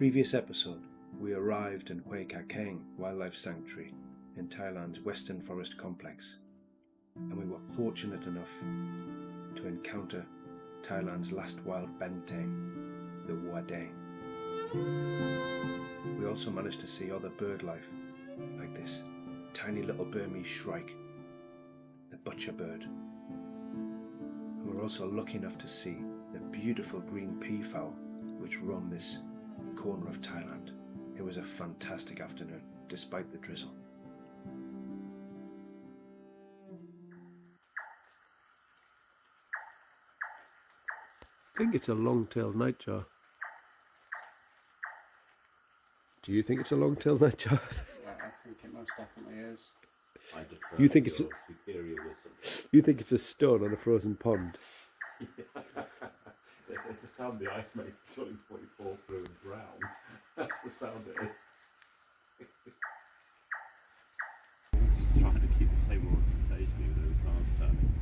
Previous episode, we arrived in Huai Kha Kaeng Wildlife Sanctuary in Thailand's Western Forest Complex, and we were fortunate enough to encounter Thailand's last wild Banteng, the Bantang. We also managed to see other bird life, like this tiny little Burmese shrike, the butcher bird. And we were also lucky enough to see the beautiful green peafowl which roam this corner of Thailand. It was a fantastic afternoon, despite the drizzle. I think it's a long-tailed nightjar. Do you think it's a long-tailed nightjar? Yeah, I think it most definitely is. I defer You think to it's your superior wisdom. You think it's a stone on a frozen pond? It's the sound the ice makes surely before you fall through and drown. That's the sound it is. Trying to keep the same orientation even though the car's turning.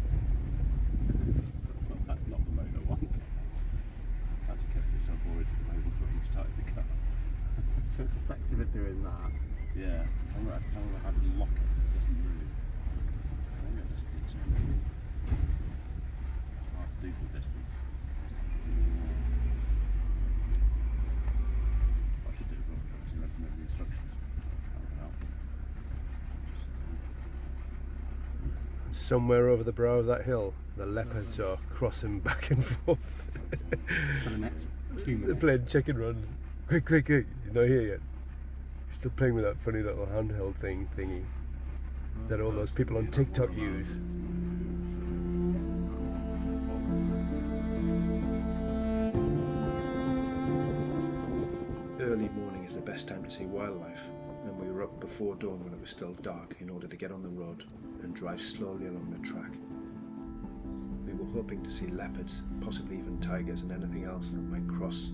So that's not the mode I want. That's kept me so bored at the moment when we started the car. So it's effective at doing that. Yeah, I'm going to have it lock it so it doesn't move. I think I just need to decent distance. I should do it wrong, because you recommend the instructions. That would help. Just, Somewhere over the brow of that hill, the leopards are crossing back and forth. for the next few They're minutes. playing chicken runs. Quick, quick, quick. You're not here yet. Still playing with that funny little handheld thingy that all those people on TikTok use. Early morning is the best time to see wildlife, and we were up before dawn when it was still dark in order to get on the road and drive slowly along the track. We were hoping to see leopards, possibly even tigers and anything else that might cross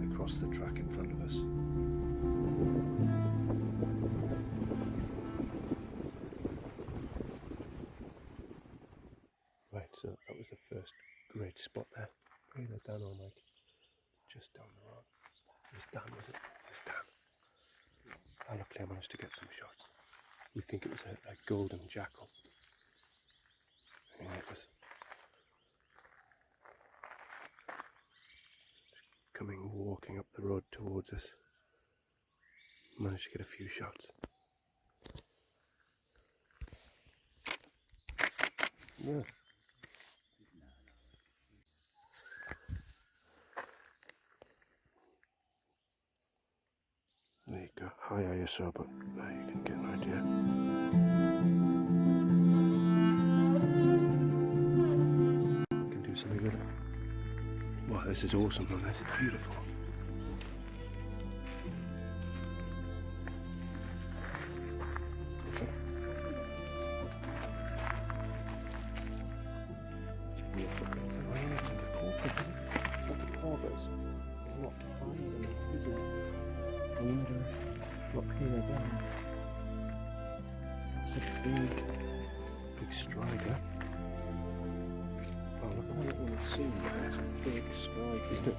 across the track in front of us. Right, so that was the first great spot there. Either down or like just down the road. It was down, was it? It was down. And luckily I managed to get some shots. We think it was a golden jackal. And it was just coming, walking up the road towards us. Managed to get a few shots. Yeah. There you go, high ISO, but there you can get an idea. Can do something with it. Wow, this is awesome, man. This is beautiful. It's beautiful. It's like a portrait, isn't it? It's like a harbour's not defined enough, is it? I wonder if up here down, it's a big strider. Oh, look at that little seam there, it's a big strike, isn't it?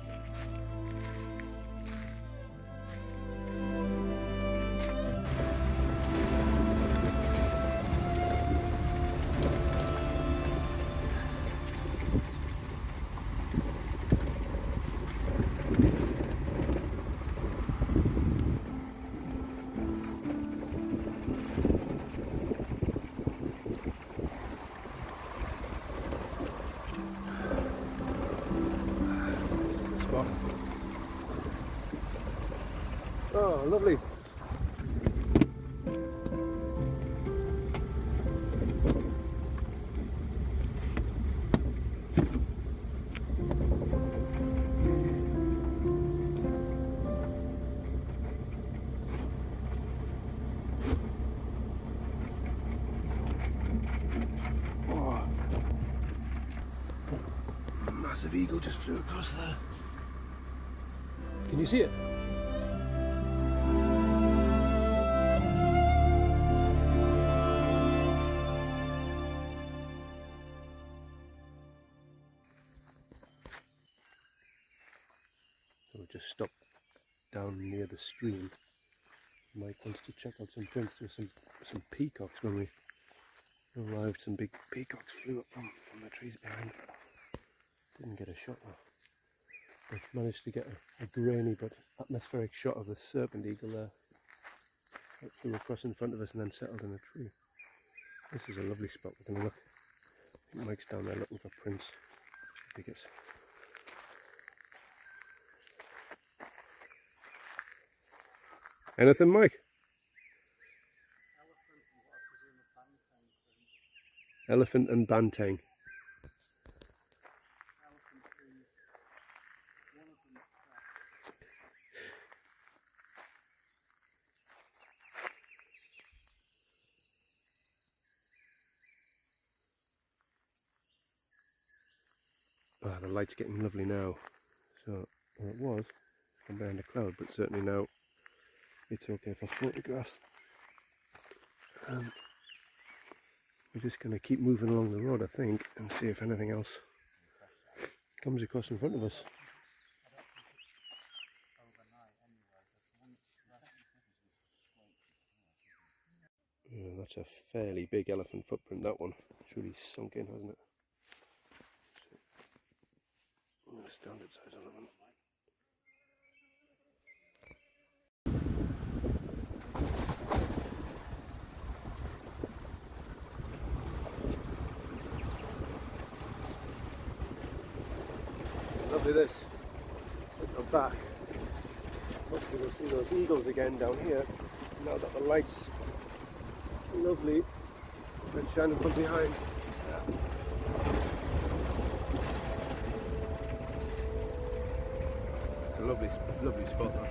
Oh, lovely. Oh. Massive eagle just flew across there. Can you see it? So we just stopped down near the stream. Mike wants to check out some prints. There's some peacocks when we arrived. Some big peacocks flew up from the trees behind. Didn't get a shot though. But managed to get a grainy but atmospheric shot of the serpent eagle there. It flew across in front of us and then settled in a tree. This is a lovely spot. We're going to look. I think Mike's down there looking for prints. I think it's anything, Mike? Elephant and Banteng. Ah, the light's getting lovely now. So, well, it was from behind a cloud, but certainly now it's okay for photographs. And we're just going to keep moving along the road, I think, and see if anything else comes across in front of us. Yeah, that's a fairly big elephant footprint, that one. It's really sunk in, hasn't it? Standard size elephant. Lovely this. I'm back. Hopefully we'll see those eagles again down here. Now that the light's lovely and shining from behind. It's a lovely spot though.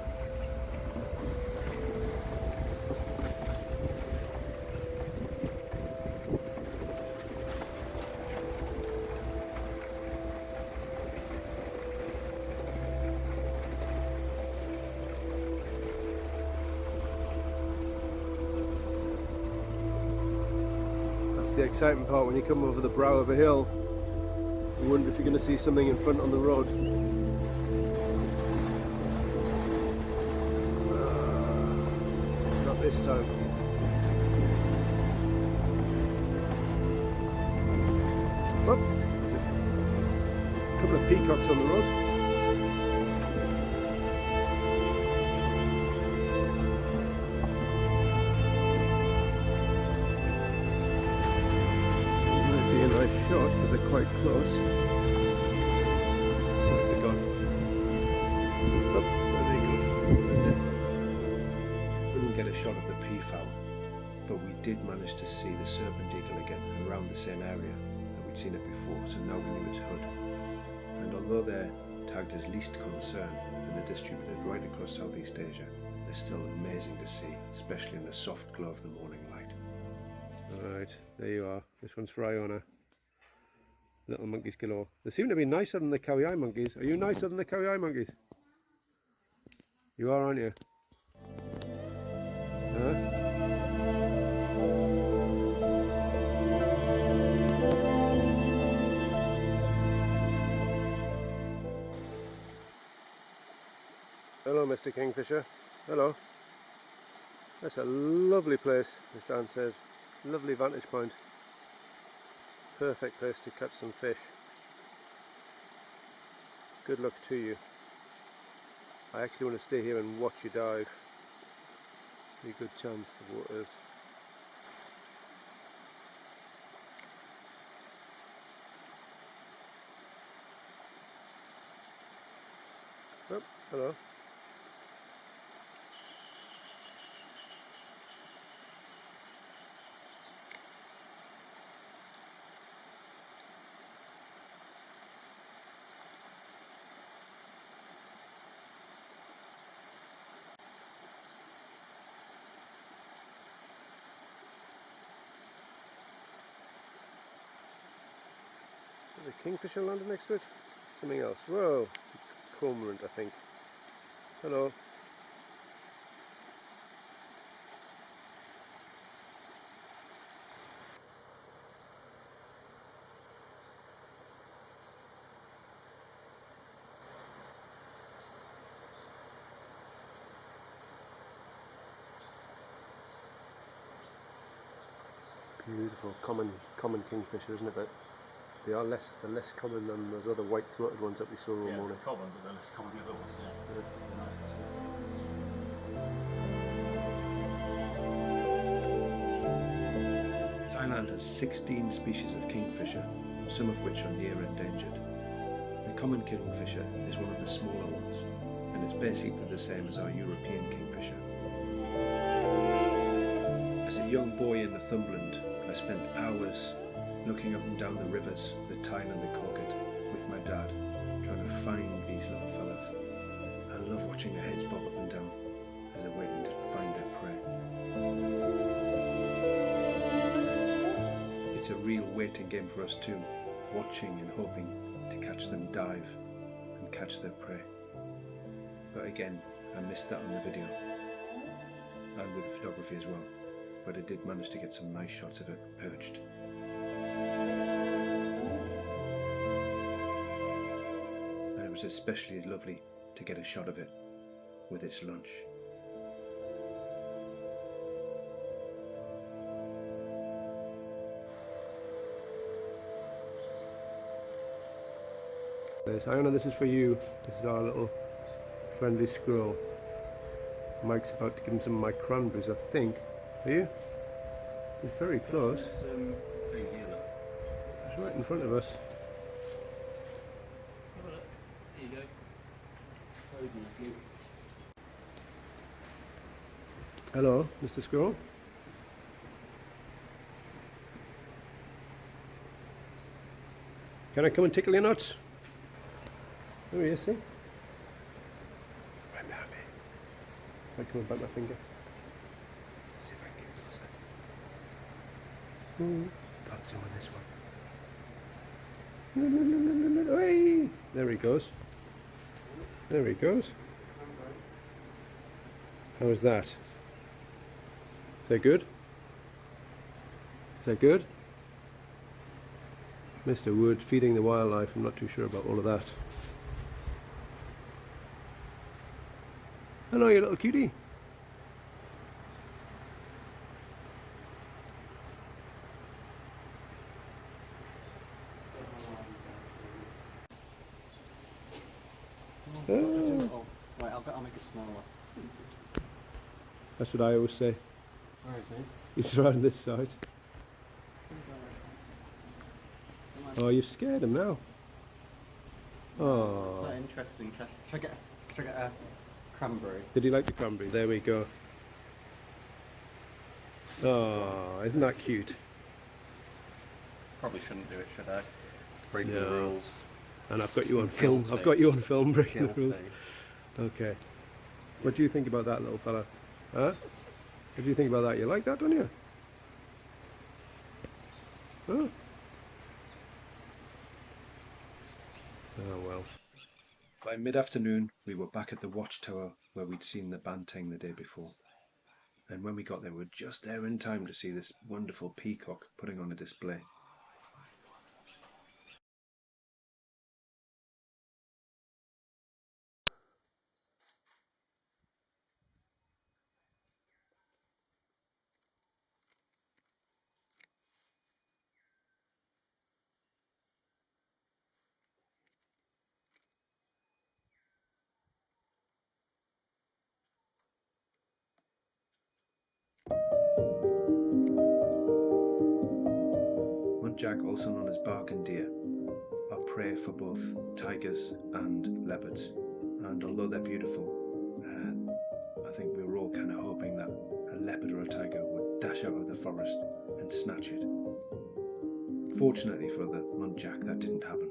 That's the exciting part when you come over the brow of a hill. You wonder if you're going to see something in front on the road. Not this time. Oh, a couple of peacocks on the road. Shot because they're quite close. Where have they gone? Oh, there they go. We didn't get a shot of the peafowl, but we did manage to see the serpent eagle again around the same area, and we'd seen it before, so now we knew its hood. And although they're tagged as least concern and they're distributed right across Southeast Asia, they're still amazing to see, especially in the soft glow of the morning light. Alright, there you are. This one's for Iona. Little monkeys galore. They seem to be nicer than the Kauai monkeys. Are you nicer than the Kauai monkeys? You are, aren't you? Huh? Hello, Mr. Kingfisher. Hello. That's a lovely place, as Dan says. Lovely vantage point. Perfect place to catch some fish. Good luck to you. I actually want to stay here and watch you dive. Be a good chance the water is. Oh, hello. The Kingfisher landed next to it? Something else. Whoa! It's a cormorant, I think. Hello. Beautiful, common kingfisher, isn't it? But they're less common than those other white-throated ones that we saw all morning. Common, but they're less common than the other ones, yeah. They're nice to see. Thailand has 16 species of kingfisher, some of which are near endangered. The common kingfisher is one of the smaller ones, and it's basically the same as our European kingfisher. As a young boy in Northumberland, I spent hours looking up and down the rivers, the Tyne and the Cocket, with my dad, trying to find these little fellas. I love watching their heads bob up and down as they're waiting to find their prey. It's a real waiting game for us too, watching and hoping to catch them dive and catch their prey. But again, I missed that on the video, and with the photography as well, but I did manage to get some nice shots of it perched. And it was especially lovely to get a shot of it with its lunch. Iona, this is for you. This is our little friendly squirrel. Mike's about to give him some of my cranberries, I think. Are you? He's very close. Thing here, look. It's right in front of us. Have a look. There you go. Very good. Hello, Mr. Squirrel. Can I come and tickle your nuts? There he is, see? Right behind me. I'll come and bite my finger. See if I can get closer. Can't zoom on this one. Hey! There he goes. There he goes. How was that? Is that good? Is that good? Mr. Wood feeding the wildlife. I'm not too sure about all of that. Hello, you little cutie. Oh. Right, I'll make it smaller. That's what I always say. Where is he? He's around this side. Oh, you've scared him now. Oh. It's quite interesting. Should I get a cranberry? Did he like the cranberry? There we go. Oh, isn't that cute? Probably shouldn't do it, should I? Breaking No. the rules. And I've got you on film. Guilty. I've got you on film breaking the rules. Guilty. Okay. What do you think about that, little fella? Huh? What do you think about that? You like that, don't you? Oh. Oh well. By mid-afternoon, we were back at the watchtower where we'd seen the Banteng the day before. And when we got there, we were just there in time to see this wonderful peacock putting on a display. Muntjac, also known as bargain deer, are prey for both tigers and leopards. And although they're beautiful, I think we were all kind of hoping that a leopard or a tiger would dash out of the forest and snatch it. Fortunately for the muntjac, that didn't happen.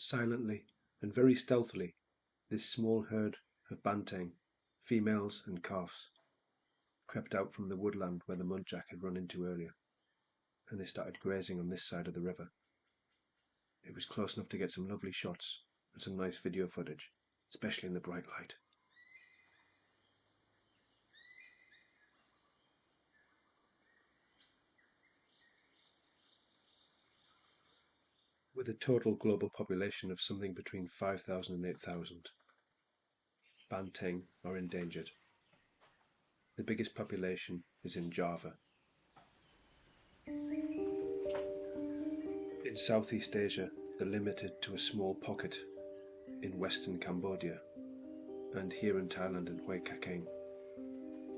Silently and very stealthily, this small herd of Banteng, females and calves, crept out from the woodland where the muntjac had run into earlier, and they started grazing on this side of the river. It was close enough to get some lovely shots and some nice video footage, especially in the bright light. With a total global population of something between 5,000 and 8,000, Banteng are endangered. The biggest population is in Java. In Southeast Asia, they're limited to a small pocket in Western Cambodia, and here in Thailand in Huai Kha Kaeng,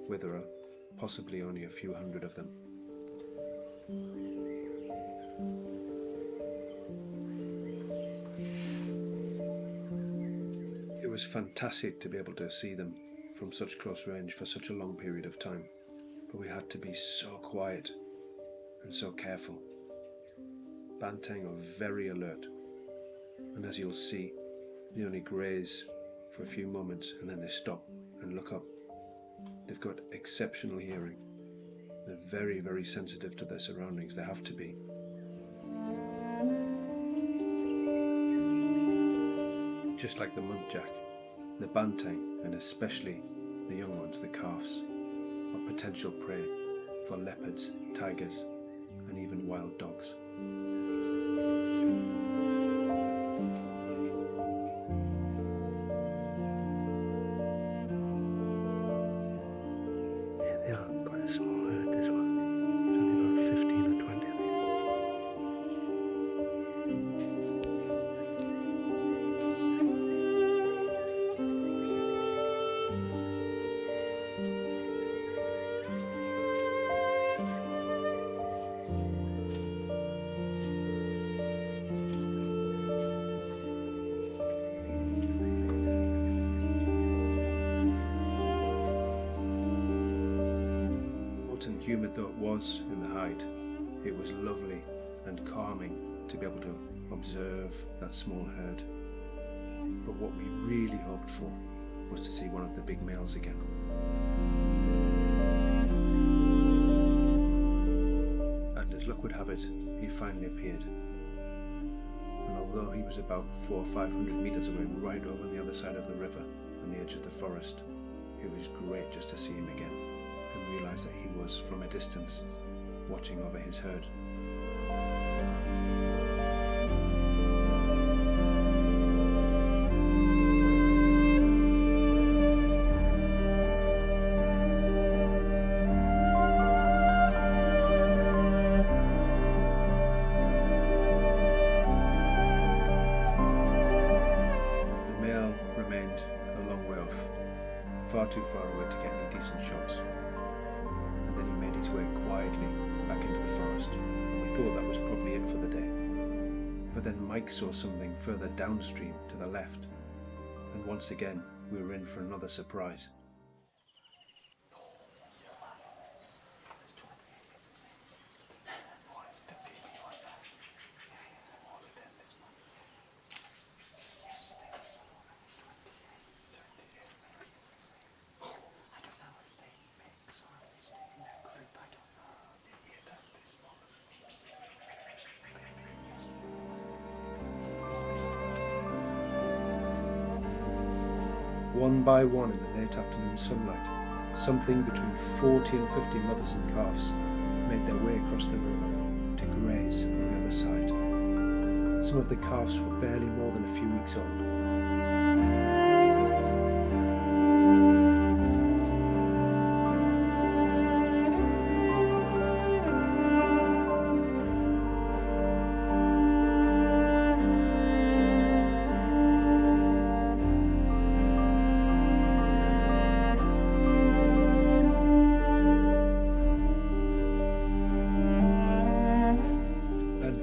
where there are possibly only a few hundred of them. It was fantastic to be able to see them from such close range for such a long period of time, but we had to be so quiet and so careful. Banteng are very alert, and as you'll see, they only graze for a few moments and then they stop and look up. They've got exceptional hearing. They're very, very sensitive to their surroundings. They have to be. Just like the muntjac, the Banteng, and especially the young ones, the calves, are potential prey for leopards, tigers, and even wild dogs. Here they are, quite a small herd this one. It's only about 15 or 20 I think. Hot and humid though it was in the hide, it was lovely and calming to be able to observe that small herd. But what we really hoped for was to see one of the big males again. And as luck would have it, he finally appeared. And although he was about 400 or 500 meters away, right over on the other side of the river, on the edge of the forest, it was great just to see him again and realise that he was, from a distance, watching over his herd. The male remained a long way off, far too far away to get any decent shots. And then he made his way quietly back into the forest, and we thought that was probably it for the day. But then Mike saw something further downstream to the left, and once again we were in for another surprise. One by one in the late afternoon sunlight, something between 40 and 50 mothers and calves made their way across the river to graze on the other side. Some of the calves were barely more than a few weeks old.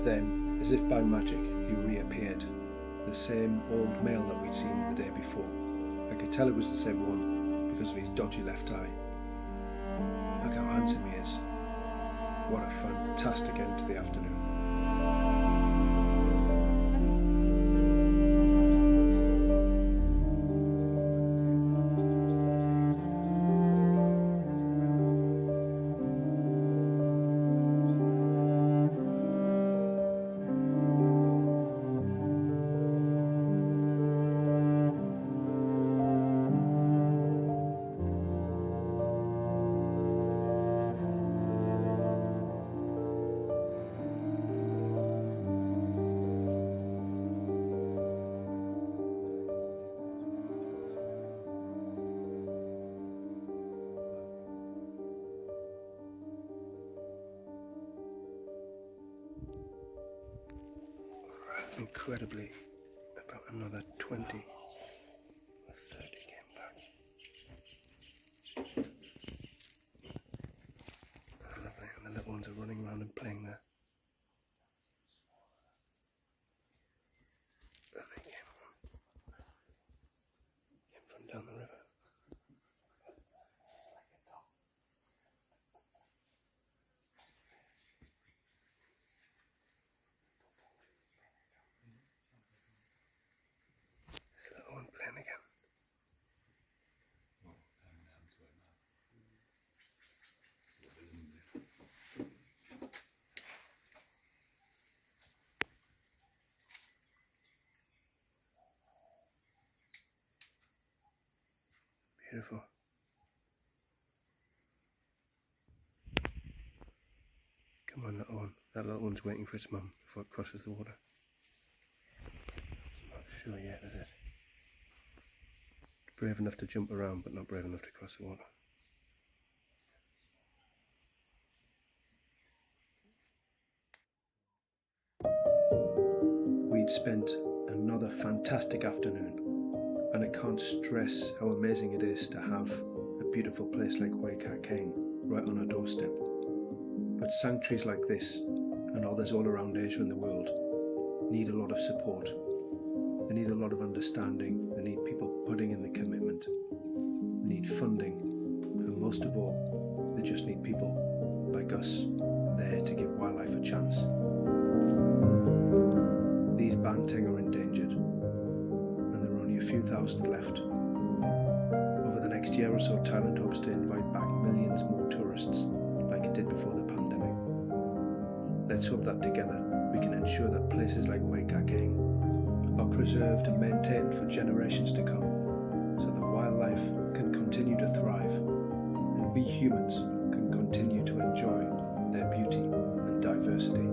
Then, as if by magic, he reappeared, the same old male that we'd seen the day before. I could tell it was the same one because of his dodgy left eye. Look how handsome he is. What a fantastic end to the afternoon. incredibly, about another 20 or 30 came back. That's lovely, and the little ones are running around and playing there. And they came from down the river. This little one playing again. Beautiful. Come on, little one. That little one's waiting for its mum before it crosses the water. Not sure yet, is it? Brave enough to jump around, but not brave enough to cross the water. We'd spent another fantastic afternoon, and I can't stress how amazing it is to have a beautiful place like Huai Kha Kaeng right on our doorstep. But sanctuaries like this, and others all around Asia and the world, need a lot of support. They need a lot of understanding, they need people putting in the commitment, they need funding, and most of all, they just need people like us there to give wildlife a chance. These Banteng are endangered, and there are only a few thousand left. Over the next year or so, Thailand hopes to invite back millions more tourists, like it did before the pandemic. Let's hope that together we can ensure that places like Huai Kha Kaeng are preserved and maintained for generations to come, so that wildlife can continue to thrive, and we humans can continue to enjoy their beauty and diversity.